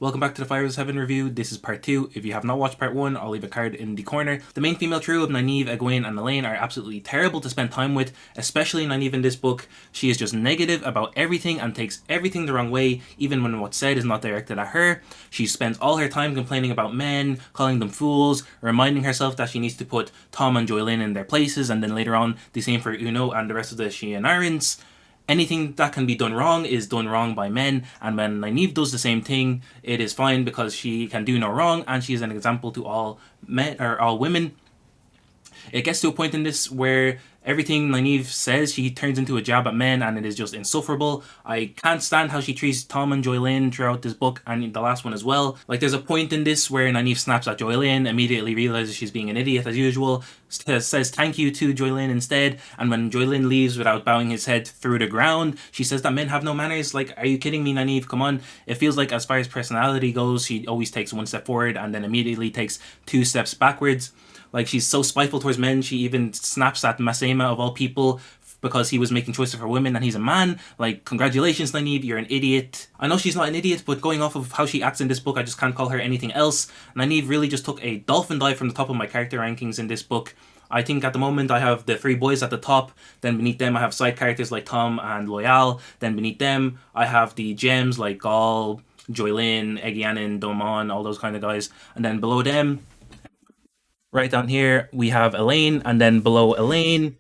Welcome back to the Fires of Heaven review. This is part 2. If you have not watched part 1, I'll leave a card in the corner. The main female trio of Nynaeve, Egwene, and Elayne are absolutely terrible to spend time with, especially Nynaeve in this book. She is just negative about everything and takes everything the wrong way, even when what's said is not directed at her. She spends all her time complaining about men, calling them fools, reminding herself that she needs to put Tom and Joylyn in their places, and then later on, the same for Uno and the rest of the Shienarans. Anything that can be done wrong is done wrong by men, and when Nynaeve does the same thing, it is fine because she can do no wrong and she is an example to all men or all women. It gets to a point in this where everything Nynaeve says, she turns into a jab at men, and it is just insufferable. I can't stand how she treats Tom and Joylyn throughout this book, and the last one as well. Like, there's a point in this where Nynaeve snaps at Joylyn, immediately realizes she's being an idiot as usual, says thank you to Joylyn instead, and when Joylyn leaves without bowing his head through the ground, she says that men have no manners. Like, are you kidding me, Nynaeve? Come on. It feels like as far as personality goes, she always takes one step forward and then immediately takes two steps backwards. Like, she's so spiteful towards men, she even snaps at Masema of all people because he was making choices for women and he's a man. Like, congratulations, Nynaeve, you're an idiot. I know she's not an idiot, but going off of how she acts in this book, I just can't call her anything else. Nynaeve really just took a dolphin dive from the top of my character rankings in this book. I think at the moment I have the three boys at the top, then beneath them I have side characters like Tom and Loyal, then beneath them I have the gems like Gaul, Joylyn, Egwene, Domon, all those kind of guys, and then below them, right down here, we have Elayne, and then below Elayne,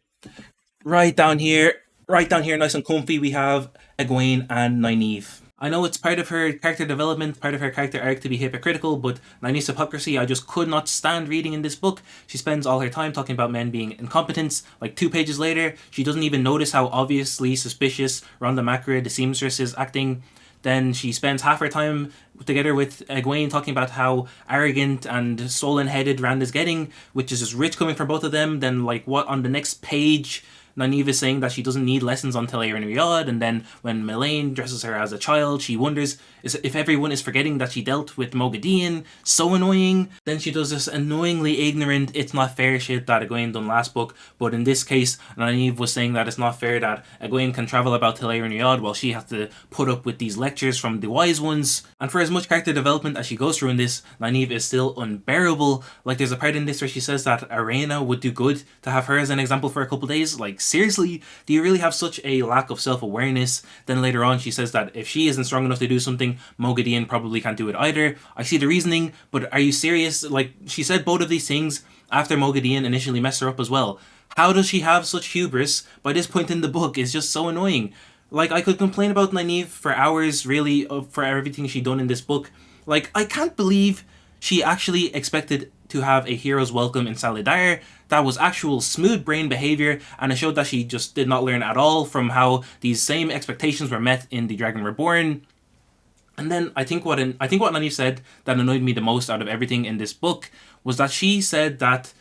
right down here, nice and comfy, we have Egwene and Nynaeve. I know it's part of her character development, part of her character arc to be hypocritical, but Nynaeve's hypocrisy I just could not stand reading in this book. She spends all her time talking about men being incompetents. Like 2 pages later, she doesn't even notice how obviously suspicious Rhonda Macra, the seamstress, is acting. Then she spends half her time together with Egwene talking about how arrogant and sullen-headed Rand is getting, which is just rich coming from both of them. Then, like, what on the next page, Nynaeve is saying that she doesn't need lessons on Elayne Riyadh, and then when Elayne dresses her as a child, she wonders if everyone is forgetting that she dealt with Moghedien. So annoying. Then she does this annoyingly ignorant, it's not fair shit that Egwene done last book, but in this case, Nynaeve was saying that it's not fair that Egwene can travel about Elayne Riyadh while she has to put up with these lectures from the wise ones. And for as much character development as she goes through in this, Nynaeve is still unbearable. Like, there's a part in this where she says that Arena would do good to have her as an example for a couple days. Like, seriously, do you really have such a lack of self-awareness? Then later on she says that if she isn't strong enough to do something, Moghedien probably can't do it either. I see the reasoning, but are you serious? Like, she said both of these things after Moghedien initially messed her up as well. How does she have such hubris by this point in the book? It's just so annoying. Like, I could complain about Nynaeve for hours, really, for everything she done in this book. Like, I can't believe she actually expected to have a hero's welcome in Salidar. That was actual smooth brain behavior, and it showed that she just did not learn at all from how these same expectations were met in The Dragon Reborn. And then I think what Nynaeve said that annoyed me the most out of everything in this book was that she said that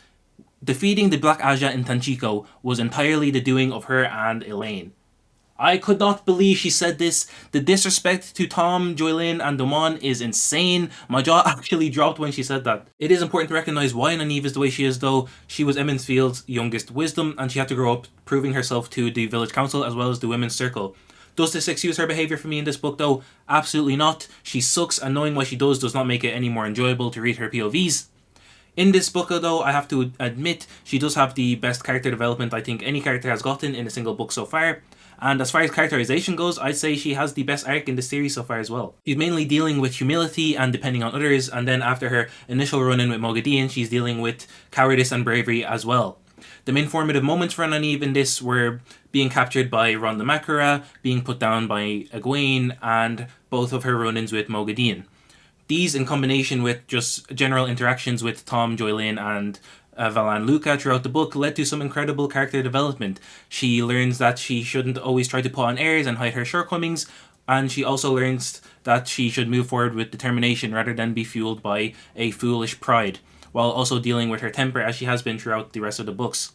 defeating the Black Aja in Tanchico was entirely the doing of her and Elayne. I could not believe she said this. The disrespect to Tom, Joylyn, and Domon is insane. My jaw actually dropped when she said that. It is important to recognize why Nynaeve is the way she is, though. She was Emmonsfield's youngest wisdom, and she had to grow up proving herself to the village council as well as the women's circle. Does this excuse her behaviour for me in this book, though? Absolutely not. She sucks, and knowing why she does not make it any more enjoyable to read her POVs. In this book, though, I have to admit, she does have the best character development I think any character has gotten in a single book so far. And as far as characterization goes, I'd say she has the best arc in the series so far as well. She's mainly dealing with humility and depending on others, and then after her initial run-in with Moghedien, she's dealing with cowardice and bravery as well. The main formative moments for Nynaeve in this were being captured by Rhonda Macra, being put down by Egwene, and both of her run-ins with Moghedien. These, in combination with just general interactions with Tom, Joylyn, and Valan Luca throughout the book, led to some incredible character development. She learns that she shouldn't always try to put on airs and hide her shortcomings, and she also learns that she should move forward with determination rather than be fueled by a foolish pride, while also dealing with her temper as she has been throughout the rest of the books.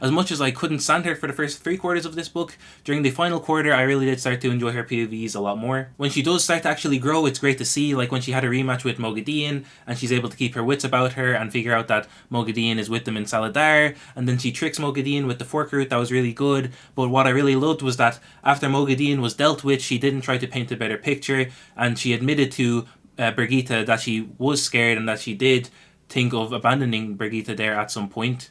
As much as I couldn't stand her for the first 3 quarters of this book, during the final quarter I really did start to enjoy her POVs a lot more. When she does start to actually grow, it's great to see, like when she had a rematch with Moghedien and she's able to keep her wits about her and figure out that Moghedien is with them in Saladar, and then she tricks Moghedien with the fork route. That was really good. But what I really loved was that after Moghedien was dealt with, she didn't try to paint a better picture, and she admitted to Birgitte that she was scared and that she did think of abandoning Birgitte there at some point.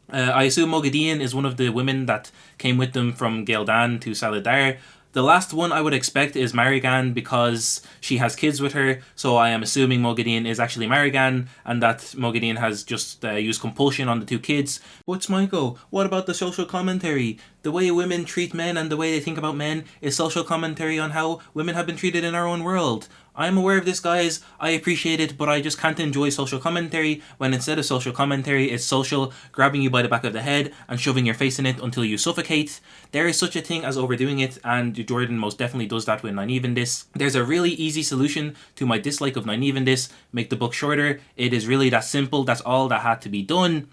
I assume Moghedien is one of the women that came with them from Ghealdan to Saladar. The last one I would expect is Marigan because she has kids with her, so I am assuming Moghedien is actually Marigan and that Moghedien has just used compulsion on the 2 kids. But Smiko, what about the social commentary? The way women treat men and the way they think about men is social commentary on how women have been treated in our own world. I'm aware of this, guys, I appreciate it, but I just can't enjoy social commentary when instead of social commentary, it's social grabbing you by the back of the head and shoving your face in it until you suffocate. There is such a thing as overdoing it, and Jordan most definitely does that with Nynaeve in this. There's a really easy solution to my dislike of Nynaeve in this: make the book shorter. It is really that simple, that's all that had to be done.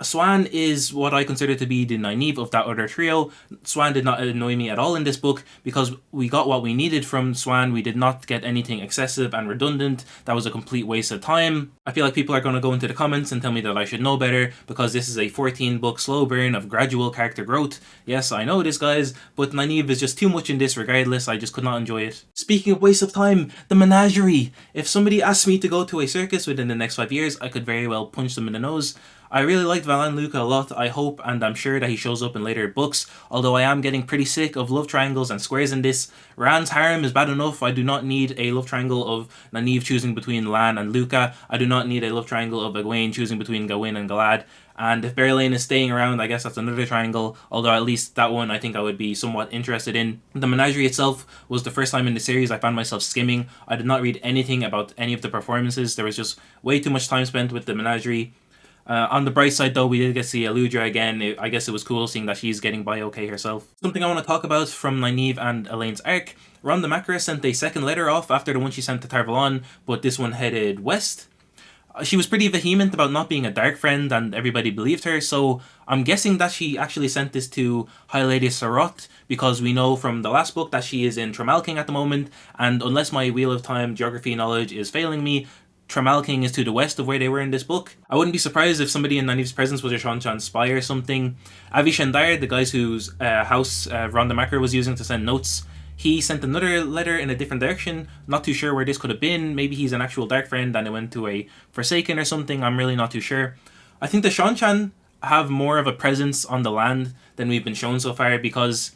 Siuan is what I consider to be the Nynaeve of that other trio. Siuan did not annoy me at all in this book because we got what we needed from Siuan. We did not get anything excessive and redundant. That was a complete waste of time. I feel like people are going to go into the comments and tell me that I should know better because this is a 14-book slow burn of gradual character growth. Yes, I know this, guys, but Nynaeve is just too much in this regardless. I just could not enjoy it. Speaking of waste of time, the menagerie. If somebody asked me to go to a circus within the next 5 years, I could very well punch them in the nose. I really liked Valan Luca a lot. I hope and I'm sure that he shows up in later books, although I am getting pretty sick of love triangles and squares in this. Rand's harem is bad enough. I do not need a love triangle of Nynaeve choosing between Lan and Luca. I do not need a love triangle of Egwene choosing between Gawain and Galad. And if Elayne is staying around, I guess that's another triangle, although at least that one I think I would be somewhat interested in. The menagerie itself was the first time in the series I found myself skimming. I did not read anything about any of the performances. There was just way too much time spent with the menagerie. On the bright side though, we did get to see Eludra again. I guess it was cool seeing that she's getting by okay herself. Something I want to talk about from Nynaeve and Elayne's arc. Rhonda Macra sent a second letter off after the one she sent to Tar Valon, but this one headed west. She was pretty vehement about not being a dark friend and everybody believed her, so I'm guessing that she actually sent this to High Lady Sarot because we know from the last book that she is in Tremalking at the moment, and unless my Wheel of Time geography knowledge is failing me, Tremalking is to the west of where they were in this book. I wouldn't be surprised if somebody in Nynaeve's presence was a Seanchan spy or something. Avi Shandar, the guys whose house Rhonda Macra was using to send notes, he sent another letter in a different direction. Not too sure where this could have been. Maybe he's an actual dark friend and it went to a Forsaken or something. I'm really not too sure. I think the Seanchan have more of a presence on the land than we've been shown so far because...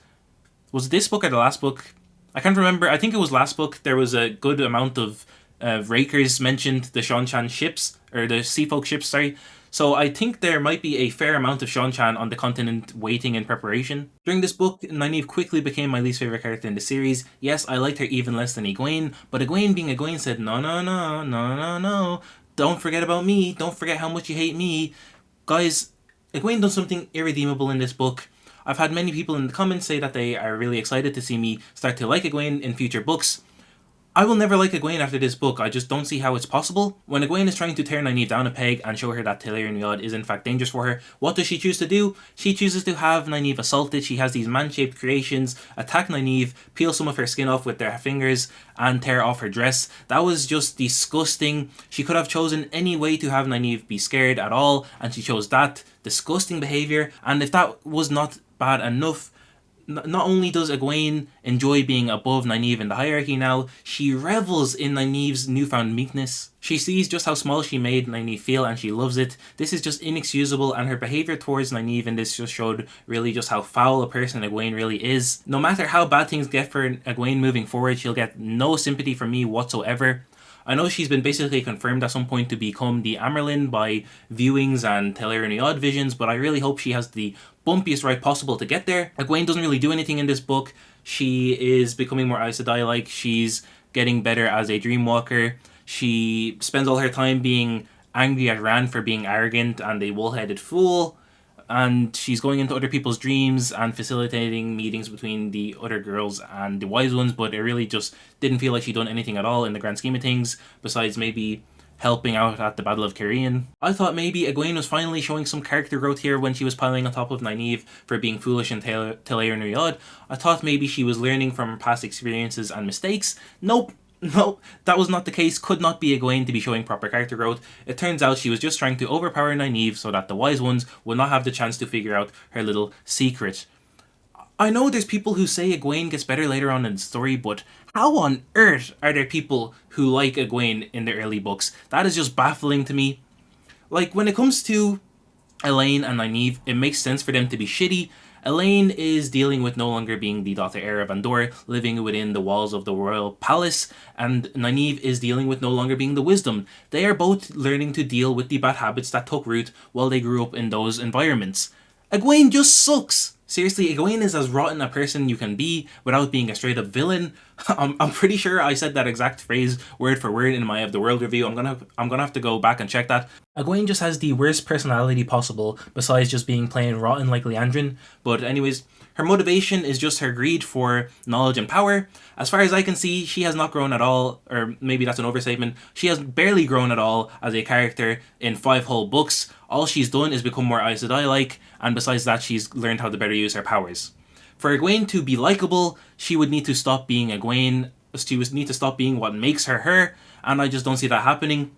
was this book or the last book? I can't remember. I think it was last book. There was a good amount of Rakers mentioned the Seanchan ships, or the Seafolk ships, sorry. So I think there might be a fair amount of Seanchan on the continent waiting in preparation. During this book, Nynaeve quickly became my least favourite character in the series. Yes, I liked her even less than Egwene, but Egwene being Egwene said, no, don't forget about me, don't forget how much you hate me. Guys, Egwene done something irredeemable in this book. I've had many people in the comments say that they are really excited to see me start to like Egwene in future books. I will never like Egwene after this book. I just don't see how it's possible. When Egwene is trying to tear Nynaeve down a peg and show her that Telerian Yod is in fact dangerous for her, what does she choose to do? She chooses to have Nynaeve assaulted. She has these man-shaped creations attack Nynaeve, peel some of her skin off with their fingers, and tear off her dress. That was just disgusting. She could have chosen any way to have Nynaeve be scared at all, and she chose that disgusting behaviour. And if that was not bad enough, not only does Egwene enjoy being above Nynaeve in the hierarchy now, she revels in Nynaeve's newfound meekness. She sees just how small she made Nynaeve feel and she loves it. This is just inexcusable, and her behaviour towards Nynaeve in this just showed really just how foul a person Egwene really is. No matter how bad things get for Egwene moving forward, she'll get no sympathy from me whatsoever. I know she's been basically confirmed at some point to become the Amerlin by viewings and Telerian Odd visions, but I really hope she has the bumpiest ride possible to get there. Egwene doesn't really do anything in this book. She is becoming more Aes Sedai-like. She's getting better as a Dreamwalker. She spends all her time being angry at Rand for being arrogant and a wool-headed fool. And she's going into other people's dreams and facilitating meetings between the other girls and the wise ones, but it really just didn't feel like she'd done anything at all in the grand scheme of things, besides maybe helping out at the Battle of Cairhien. I thought maybe Egwene was finally showing some character growth here when she was piling on top of Nynaeve for being foolish in Elayne Riyadh. I thought maybe she was learning from past experiences and mistakes. Nope. No, that was not the case. Could not be Egwene to be showing proper character growth. It turns out she was just trying to overpower Nynaeve so that the wise ones would not have the chance to figure out her little secret. I know there's people who say Egwene gets better later on in the story, but how on earth are there people who like Egwene in the early books? That is just baffling to me. Like, when it comes to Elayne and Nynaeve, it makes sense for them to be shitty. Elayne is dealing with no longer being the daughter heir of Andor, living within the walls of the royal palace, and Nynaeve is dealing with no longer being the wisdom. They are both learning to deal with the bad habits that took root while they grew up in those environments. Egwene just sucks! Seriously, Egwene is as rotten a person you can be without being a straight up villain. I'm pretty sure I said that exact phrase word for word in my Of the World review. I'm gonna have to go back and check that. Egwene just has the worst personality possible, besides just being plain rotten like Liandrin. But anyways, her motivation is just her greed for knowledge and power. As far as I can see, she has not grown at all, or maybe that's an overstatement. She has barely grown at all as a character in 5 whole books. All she's done is become more Aes Sedai-like, and besides that, she's learned how to better use her powers. For Egwene to be likable, she would need to stop being Egwene. She would need to stop being what makes her her, and I just don't see that happening.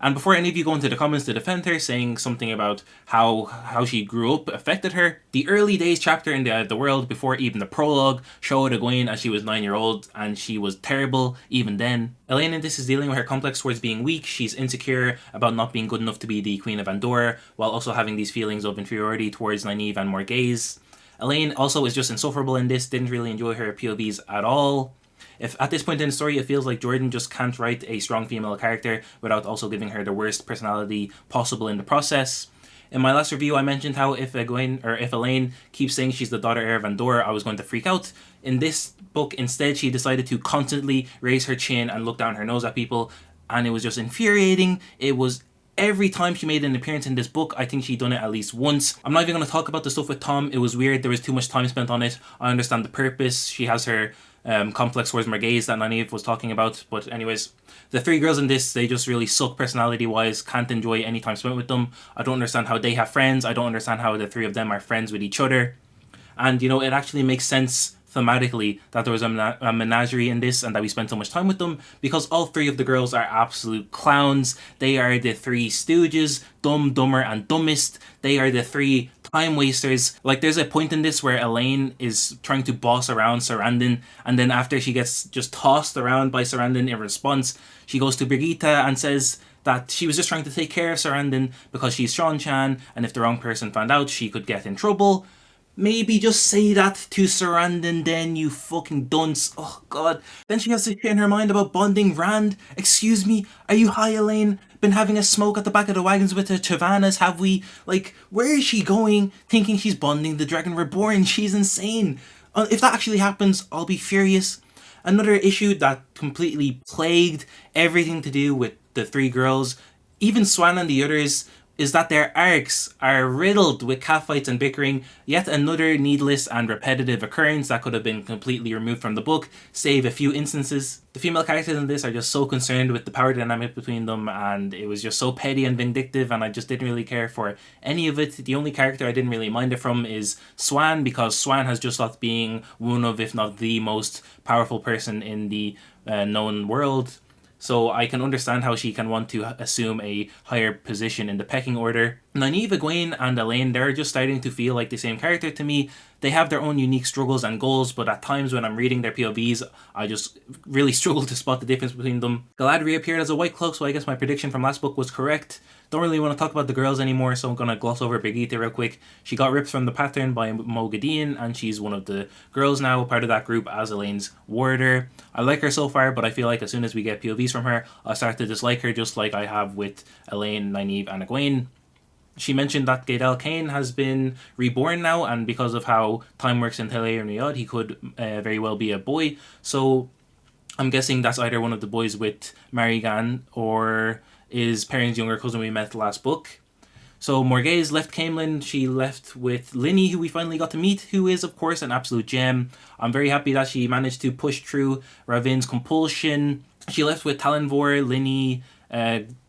And before any of you go into the comments to defend her, saying something about how she grew up affected her, the early days chapter in the Eye of the World, before even the prologue, showed Egwene as she was 9-year-old, and she was terrible even then. Elayne in this is dealing with her complex towards being weak. She's insecure about not being good enough to be the Queen of Andor, while also having these feelings of inferiority towards Nynaeve and Morghese. Elayne also is just insufferable in this, didn't really enjoy her POVs at all. If at this point in the story it feels like Jordan just can't write a strong female character without also giving her the worst personality possible in the process. In my last review I mentioned how if Elayne keeps saying she's the daughter heir of Andor, I was going to freak out. In this book instead she decided to constantly raise her chin and look down her nose at people, and it was just infuriating. It was every time she made an appearance in this book, I think she'd done it at least once. I'm not even going to talk about the stuff with Tom. It was weird. There was too much time spent on it. I understand the purpose. She has her complex towards Morghese that Nynaeve was talking about. But anyways, the 3 girls in this, they just really suck personality-wise. Can't enjoy any time spent with them. I don't understand how they have friends. I don't understand how the 3 of them are friends with each other. And, you know, it actually makes sense thematically that there was a menagerie in this and that we spent so much time with them, because all 3 of the girls are absolute clowns. They are the 3 stooges, dumb, dumber, and dumbest. They are the 3 time wasters. Like, there's a point in this where Elayne is trying to boss around Sarandon, and then after she gets just tossed around by Sarandon in response, she goes to Brigitte and says that she was just trying to take care of Sarandon because she's Sean-Chan, and if the wrong person found out, she could get in trouble. Maybe just say that to Sarandon then, you fucking dunce. Oh god. Then she has this shit in her mind about bonding Rand. Excuse me, are you high, Elayne? Been having a smoke at the back of the wagons with the Chavanas, have we? Like, where is she going thinking she's bonding the Dragon Reborn? She's insane. If that actually happens, I'll be furious. Another issue that completely plagued everything to do with the 3 girls, even Swan and the others, is that their arcs are riddled with catfights and bickering. Yet another needless and repetitive occurrence that could have been completely removed from the book, save a few instances. The female characters in this are just so concerned with the power dynamic between them, and it was just so petty and vindictive, and I just didn't really care for any of it. The only character I didn't really mind it from is Swan, because Swan has just stopped being one of, if not the most powerful person in the known world. So I can understand how she can want to assume a higher position in the pecking order. Nynaeve, Egwene, and Elayne, they're just starting to feel like the same character to me. They have their own unique struggles and goals, but at times when I'm reading their POVs, I just really struggle to spot the difference between them. Galad reappeared as a White Cloak, so I guess my prediction from last book was correct. Don't really want to talk about the girls anymore, so I'm going to gloss over Brigitte real quick. She got ripped from the pattern by Mo Gideon, and she's one of the girls now, part of that group as Elaine's warder. I like her so far, but I feel like as soon as we get POVs from her, I'll start to dislike her, just like I have with Elayne, Nynaeve, and Egwene. She mentioned that Gaedel Cain has been reborn now, and because of how time works in Elayne Riyadh, he could very well be a boy. So I'm guessing that's either one of the boys with Marigan or is Perrin's younger cousin we met last book. So Morghese left Caemlyn. She left with Linny, who we finally got to meet, who is of course an absolute gem. I'm very happy that she managed to push through Ravin's compulsion. She left with Talonvor, Linny,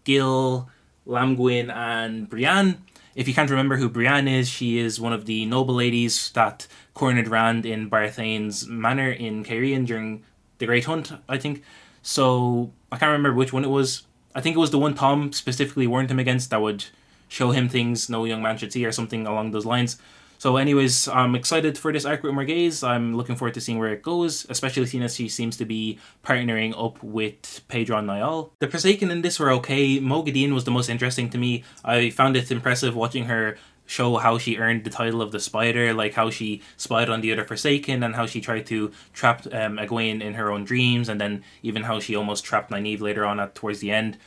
Gil, Lamgwin, and Brienne. If you can't remember who Brienne is, she is one of the noble ladies that cornered Rand in Barthane's manor in Cairhien during the Great Hunt, I think. So I can't remember which one it was. I think it was the one Tom specifically warned him against that would show him things no young man should see or something along those lines. So anyways, I'm excited for this arc with Margaze. I'm looking forward to seeing where it goes, especially seeing as she seems to be partnering up with Pedro and Niall. The Forsaken in this were okay. Mogadine was the most interesting to me. I found it impressive watching her show how she earned the title of the Spider, like how she spied on the other Forsaken and how she tried to trap Egwene in her own dreams, and then even how she almost trapped Nynaeve later on towards the end.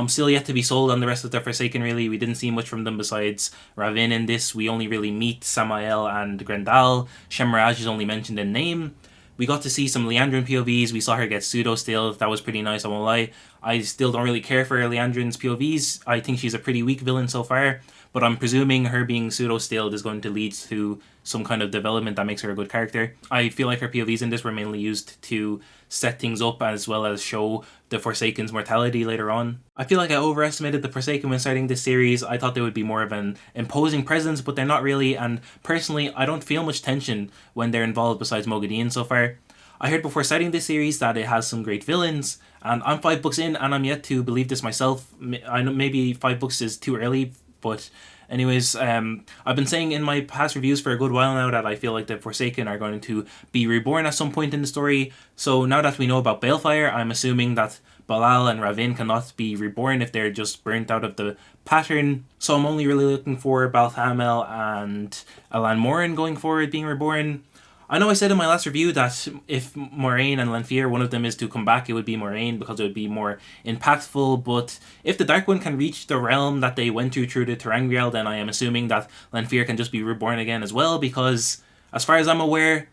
Still yet to be sold on the rest of the Forsaken, really. We didn't see much from them besides Ravin in this. We only really meet Samael and Grendal. Shemiraj is only mentioned in name. We got to see some Leandrin POVs. We saw her get pseudo-stilled. That was pretty nice, I won't lie. I still don't really care for Leandrin's POVs. I think she's a pretty weak villain so far, but I'm presuming her being pseudo-stilled is going to lead to some kind of development that makes her a good character. I feel like her POVs in this were mainly used to set things up as well as show the Forsaken's mortality later on. I feel like I overestimated the Forsaken when starting this series. I thought they would be more of an imposing presence, but they're not really, and personally, I don't feel much tension when they're involved besides Mogadine so far. I heard before starting this series that it has some great villains, and I'm 5 books in and I'm yet to believe this myself. I know maybe 5 books is too early, but anyways, I've been saying in my past reviews for a good while now that I feel like the Forsaken are going to be reborn at some point in the story. So now that we know about Balefire, I'm assuming that Balal and Ravin cannot be reborn if they're just burnt out of the pattern. So I'm only really looking for Balthamel and Alan Morin going forward being reborn. I know I said in my last review that if Moraine and Lanfear, one of them is to come back, it would be Moraine because it would be more impactful, but if the Dark One can reach the realm that they went through the Terangrial, then I am assuming that Lanfear can just be reborn again as well, because as far as I'm aware,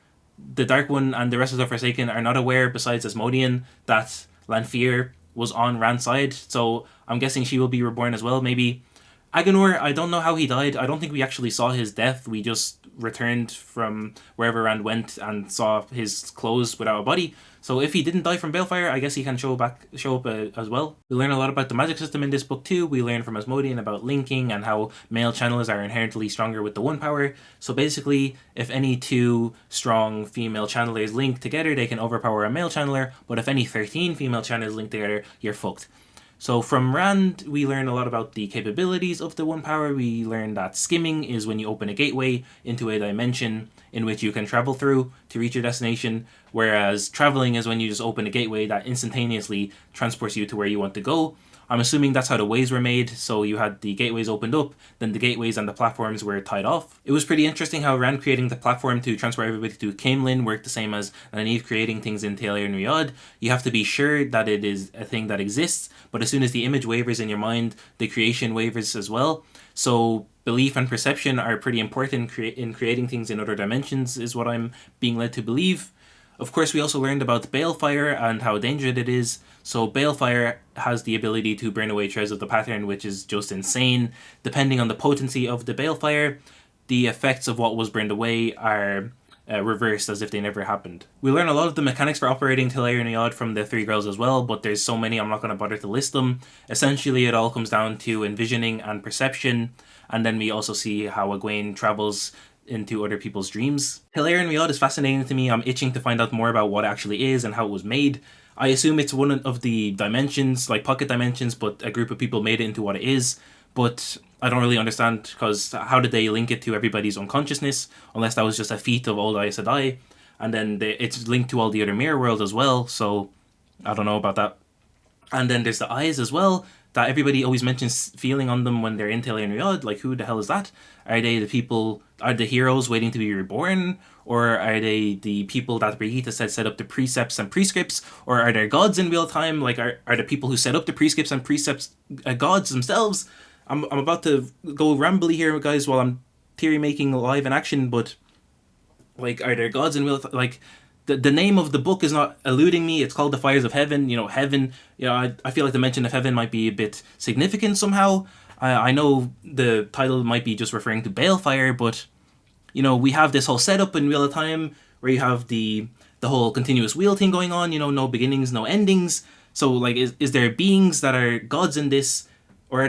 the Dark One and the rest of the Forsaken are not aware, besides Asmodean, that Lanfear was on Rand's side, so I'm guessing she will be reborn as well. Maybe Agenor, I don't know how he died. I don't think we actually saw his death. We just returned from wherever Rand went and saw his clothes without a body. So if he didn't die from Balefire, I guess he can show up as well. We learn a lot about the magic system in this book too. We learn from Asmodean about linking and how male channelers are inherently stronger with the one power. So basically, if any 2 strong female channelers link together, they can overpower a male channeler. But if any 13 female channelers link together, you're fucked. So from Rand, we learn a lot about the capabilities of the One Power. We learn that skimming is when you open a gateway into a dimension in which you can travel through to reach your destination, whereas traveling is when you just open a gateway that instantaneously transports you to where you want to go. I'm assuming that's how the ways were made, so you had the gateways opened up, then the gateways and the platforms were tied off. It was pretty interesting how Rand creating the platform to transport everybody to Camelin worked the same as Nynaeve creating things in Taylor and Riyadh. You have to be sure that it is a thing that exists, but as soon as the image wavers in your mind, the creation wavers as well. So belief and perception are pretty important in creating things in other dimensions, is what I'm being led to believe. Of course, we also learned about Balefire and how dangerous it is. So Balefire has the ability to burn away shreds of the pattern, which is just insane. Depending on the potency of the Balefire, the effects of what was burned away are reversed as if they never happened. We learn a lot of the mechanics for operating Taylor and Riyadh from the 3 girls as well, but there's so many I'm not going to bother to list them. Essentially, it all comes down to envisioning and perception, and then we also see how Egwene travels into other people's dreams. Hilarion Riyadh is fascinating to me. I'm itching to find out more about what it actually is and how it was made. I assume it's one of the dimensions, like pocket dimensions, but a group of people made it into what it is. But I don't really understand, because how did they link it to everybody's unconsciousness, unless that was just a feat of old Aes Sedai. And then it's linked to all the other mirror worlds as well, so I don't know about that. And then there's the eyes as well, that everybody always mentions feeling on them when they're in Taylor and Riyadh. Like, who the hell is that? Are they the people, are the heroes waiting to be reborn? Or are they the people that Brigitte said set up the precepts and prescripts? Or are there gods in real time? Like, are the people who set up the prescripts and precepts gods themselves? I'm about to go rambly here, guys, while I'm theory making live in action, but like, are there gods in real time? Like, the name of the book is not eluding me. It's called The Fires of Heaven. You know, heaven, you know, I feel like the mention of heaven might be a bit significant somehow. I know the title might be just referring to Balefire, but, you know, we have this whole setup in real time where you have the whole continuous wheel thing going on, you know, no beginnings, no endings. So like, is there beings that are gods in this, or are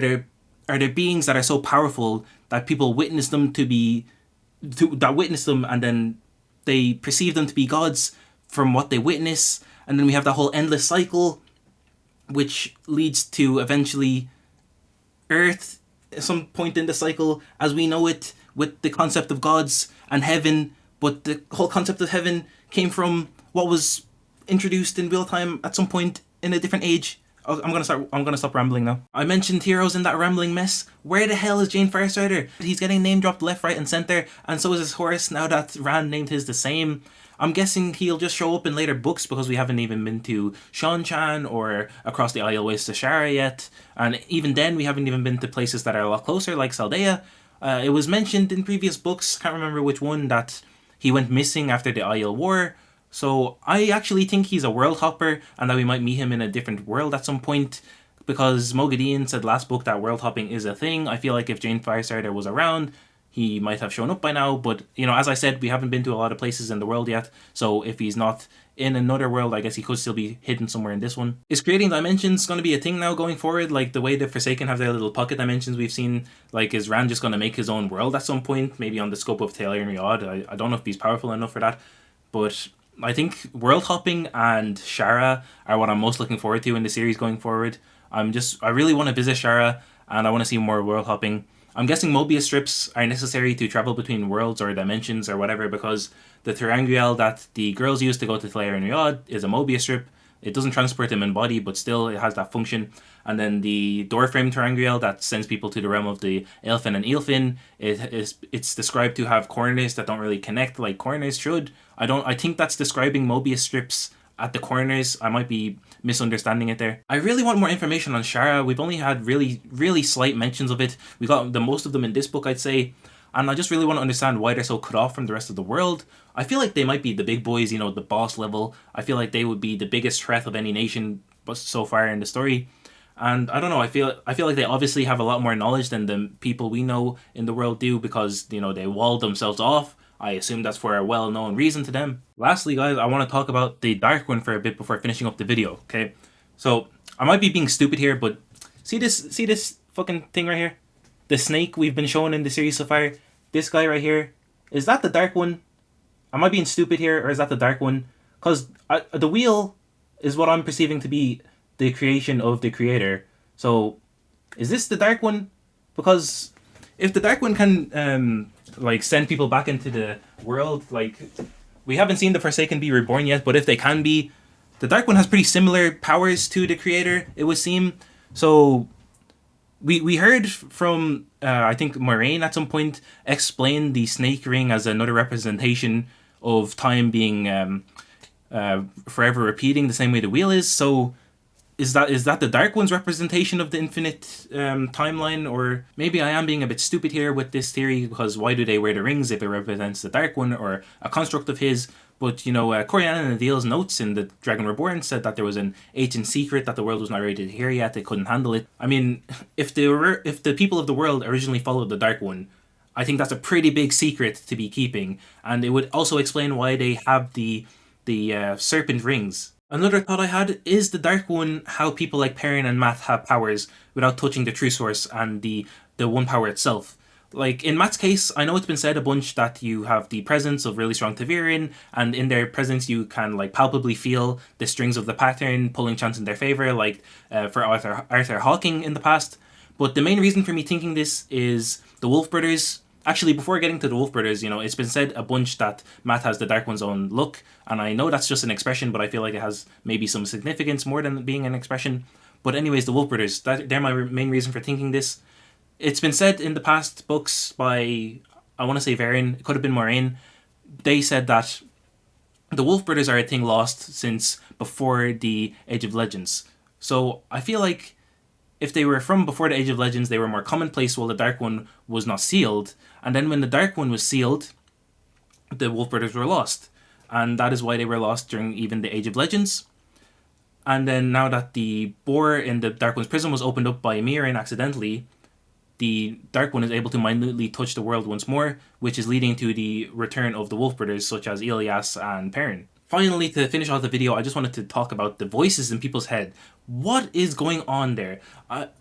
there beings that are so powerful that people witness them that witness them, and then they perceive them to be gods from what they witness, and then we have that whole endless cycle, which leads to eventually Earth at some point in the cycle as we know it, with the concept of gods and heaven. But the whole concept of heaven came from what was introduced in real time at some point in a different age. I'm gonna stop rambling now. I mentioned heroes in that rambling mess. Where the hell is Jane Firestarter? He's getting name dropped left, right, and center, and so is his horse now that Rand named his the same. I'm guessing he'll just show up in later books because we haven't even been to Seanchan or across the Isle Waste to Shara yet, and even then we haven't even been to places that are a lot closer, like Saldea. It was mentioned in previous books, can't remember which one, that he went missing after the Isle War. So I actually think he's a world hopper, and that we might meet him in a different world at some point, because Moghedien said last book that world hopping is a thing. I feel like if Jane Firestarter was around, he might have shown up by now. But, you know, as I said, we haven't been to a lot of places in the world yet, so if he's not in another world, I guess he could still be hidden somewhere in this one. Is creating dimensions going to be a thing now going forward? Like the way the Forsaken have their little pocket dimensions we've seen, like is Rand just going to make his own world at some point, maybe on the scope of Taylor and Riyadh? I don't know if he's powerful enough for that, but I think world hopping and Shara are what I'm most looking forward to in the series going forward. I really want to visit Shara, and I want to see more world hopping. I'm guessing Mobius strips are necessary to travel between worlds or dimensions or whatever, because the ter'angreal that the girls use to go to Taylor and Riyadh is a Mobius strip. It doesn't transport them in body, but still it has that function. And then the doorframe ter'angreal that sends people to the realm of the Elfin and Eelfin, it's described to have corners that don't really connect like corners should. I think that's describing Mobius strips at the corners. I might be misunderstanding it there. I really want more information on Shara. We've only had really, really slight mentions of it. We got the most of them in this book, I'd say. And I just really want to understand why they're so cut off from the rest of the world. I feel like they might be the big boys, you know, the boss level. I feel like they would be the biggest threat of any nation so far in the story. And I don't know, I feel like they obviously have a lot more knowledge than the people we know in the world do, because, you know, they walled themselves off. I assume that's for a well-known reason to them. Lastly, guys, I want to talk about the Dark One for a bit before finishing up the video, okay? So, I might be being stupid here, but see this fucking thing right here? The snake we've been shown in the series so far? This guy right here? Is that the Dark One? Am I being stupid here, or is that the Dark One? Because the wheel is what I'm perceiving to be the creation of the creator. So, is this the Dark One? Because if the Dark One can like send people back into the world, like, we haven't seen the Forsaken be reborn yet, but if they can be, the Dark One has pretty similar powers to the creator, it would seem. So we heard from I think Moraine at some point explain the snake ring as another representation of time being forever repeating the same way the wheel is. So is that the Dark One's representation of the infinite timeline? Or maybe I am being a bit stupid here with this theory, because why do they wear the rings if it represents the Dark One or a construct of his? But, you know, Corianne Nadil's notes in the Dragon Reborn said that there was an ancient secret that the world was not ready to hear yet. They couldn't handle it. I mean, if the people of the world originally followed the Dark One, I think that's a pretty big secret to be keeping. And it would also explain why they have the serpent rings. Another thought I had, is the Dark One how people like Perrin and Matt have powers without touching the true source and the one power itself? Like, in Matt's case, I know it's been said a bunch that you have the presence of really strong Ta'veren, and in their presence you can, like, palpably feel the strings of the pattern pulling chance in their favour, like for Arthur Hawking in the past. But the main reason for me thinking this is the Wolf Brothers. Actually, before getting to the Wolf Brothers, you know, it's been said a bunch that Matt has the Dark One's own look, and I know that's just an expression, but I feel like it has maybe some significance more than being an expression. But anyways, the Wolf Brothers, they're my main reason for thinking this. It's been said in the past books by, I want to say Varen, it could have been Moraine, they said that the Wolf Brothers are a thing lost since before the Age of Legends. So I feel like if they were from before the Age of Legends, they were more commonplace while the Dark One was not sealed. And then when the Dark One was sealed, the Wolf Brothers were lost. And that is why they were lost during even the Age of Legends. And then now that the bore in the Dark One's prison was opened up by Mirren accidentally, the Dark One is able to minutely touch the world once more, which is leading to the return of the Wolf Brothers, such as Ilias and Perrin. Finally, to finish off the video, I just wanted to talk about the voices in people's head. What is going on there?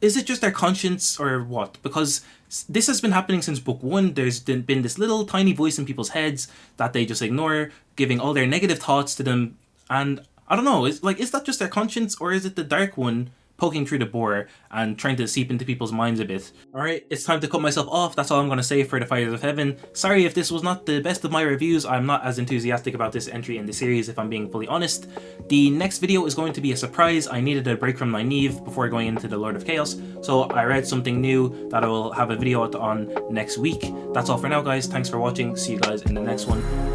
Is it just their conscience or what? Because this has been happening since book 1. There's been this little tiny voice in people's heads that they just ignore, giving all their negative thoughts to them. And I don't know, is that just their conscience, or is it the Dark One poking through the bore and trying to seep into people's minds a bit? Alright, it's time to cut myself off. That's all I'm going to say for the Fires of Heaven. Sorry if this was not the best of my reviews. I'm not as enthusiastic about this entry in the series, if I'm being fully honest. The next video is going to be a surprise. I needed a break from Nynaeve before going into the Lord of Chaos, so I read something new that I will have a video on next week. That's all for now, guys. Thanks for watching. See you guys in the next one.